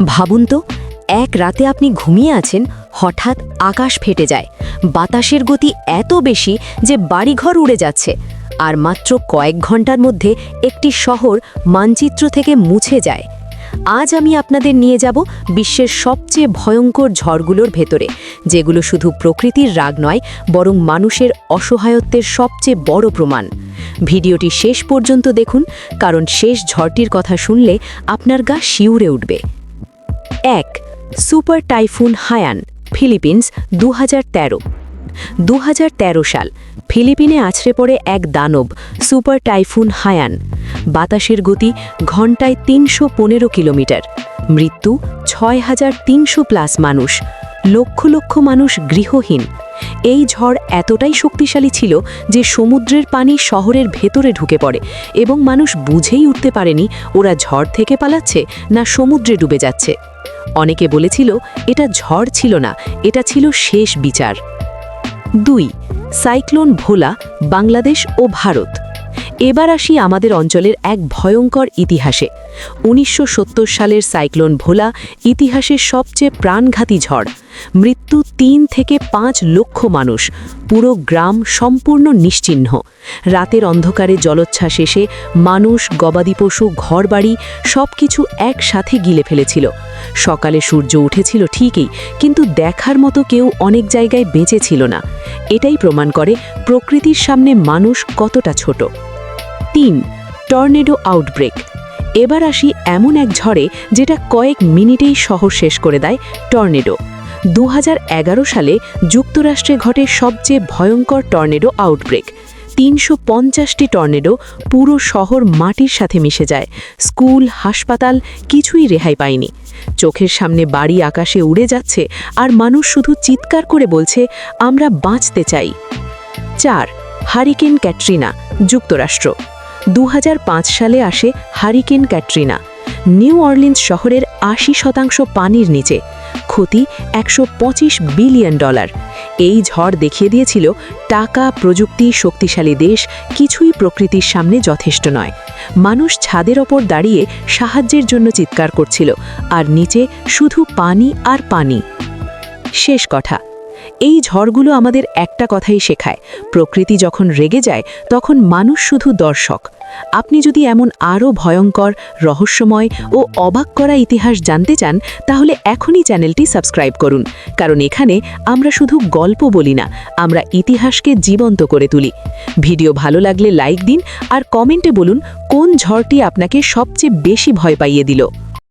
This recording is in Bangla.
ভাবুন তো, এক রাতে আপনি ঘুমিয়ে আছেন, হঠাৎ আকাশ ফেটে যায়, বাতাসের গতি এত বেশি যে বাড়িঘর উড়ে যাচ্ছে, আর মাত্র কয়েক ঘন্টার মধ্যে একটি শহর মানচিত্র থেকে মুছে যায়। আজ আমি আপনাদের নিয়ে যাব বিশ্বের সবচেয়ে ভয়ঙ্কর ঝড়গুলোর ভেতরে, যেগুলো শুধু প্রকৃতির রাগ নয়, বরং মানুষের অসহায়ত্বের সবচেয়ে বড় প্রমাণ। ভিডিওটি শেষ পর্যন্ত দেখুন, কারণ শেষ ঝড়টির কথা শুনলে আপনার গা শিউরে উঠবে। 1. সুপার টাইফুন হায়ান, ফিলিপিন্স, 2013 সাল। ফিলিপিনে আছড়ে পড়ে এক দানব, সুপার টাইফুন হায়ান। বাতাসের গতি ঘন্টায় 315 কিলোমিটার। মৃত্যু 6300+ মানুষ। লক্ষ লক্ষ মানুষ গৃহহীন। এই ঝড় এতটাই শক্তিশালী ছিল যে সমুদ্রের পানি শহরের ভেতরে ঢুকে পড়ে, এবং মানুষ বুঝেই উঠতে পারেনি ওরা ঝড় থেকে পালাচ্ছে না সমুদ্রে ডুবে যাচ্ছে। অনেকে বলেছিল এটা ঝড় ছিল না, এটা ছিল শেষ বিচার। 2. সাইক্লোন ভোলা, বাংলাদেশ ও ভারত। এবার আসি আমাদের অঞ্চলের এক ভয়ঙ্কর ইতিহাসে। 1970 সালের সাইক্লোন ভোলা ইতিহাসের সবচেয়ে প্রাণঘাতী ঝড়। মৃত্যু 3 থেকে 5 লক্ষ মানুষ। পুরো গ্রাম সম্পূর্ণ নিশ্চিহ্ন। রাতের অন্ধকারে জলোচ্ছ্বাস এসে মানুষ, গবাদি পশু, ঘরবাড়ি সবকিছু একসাথে গিলে ফেলেছিল। সকালে সূর্য উঠেছিল ঠিকই, কিন্তু দেখার মতো কেউ অনেক জায়গায় বেঁচে ছিল না। এটাই প্রমাণ করে প্রকৃতির সামনে মানুষ কতটা ছোট। 3. Tornado outbreak. এবার আসি এমন এক ঝড়ে যেটা কয়েক মিনিটেই শহর শেষ করে দেয়, টর্নেডো। 2011 সালে যুক্তরাষ্ট্রে ঘটে সবচেয়ে ভয়ঙ্কর টর্নেডো আউটব্রেক। 350টি টর্নেডো পুরো শহর মাটির সাথে মিশে যায়। স্কুল, হাসপাতাল কিছুই রেহাই পায়নি। চোখের সামনে বাড়ি আকাশে উড়ে যাচ্ছে, আর মানুষ শুধু চিৎকার করে বলছে, আমরা বাঁচতে চাই। 4. হারিকেন ক্যাটরিনা, যুক্তরাষ্ট্র। 2005 সালে আসে হারিকেন ক্যাটরিনা। নিউ অরলিন্স শহরের 80% পানির নিচে। ক্ষতি $125 বিলিয়ন। এই ঝড় দেখিয়ে দিয়েছিল টাকা, প্রযুক্তি, শক্তিশালী দেশ কিছুই প্রকৃতির সামনে যথেষ্ট নয়। মানুষ ছাদের ওপর দাঁড়িয়ে সাহায্যের জন্য চিৎকার করছিল, আর নিচে শুধু পানি আর পানি। শেষ কথা, এই ঝড়গুলো আমাদের একটা কথাই শেখায়, প্রকৃতি যখন রেগে যায় তখন মানুষ শুধু দর্শক। আপনি যদি এমন আরও ভয়ঙ্কর, রহস্যময় ও অবাক করা ইতিহাস জানতে চান, তাহলে এখনই চ্যানেলটি সাবস্ক্রাইব করুন, কারণ এখানে আমরা শুধু গল্প বলি না, আমরা ইতিহাসকে জীবন্ত করে তুলি। ভিডিও ভালো লাগলে লাইক দিন, আর কমেন্টে বলুন কোন ঝড়টি আপনাকে সবচেয়ে বেশি ভয় পাইয়ে দিল।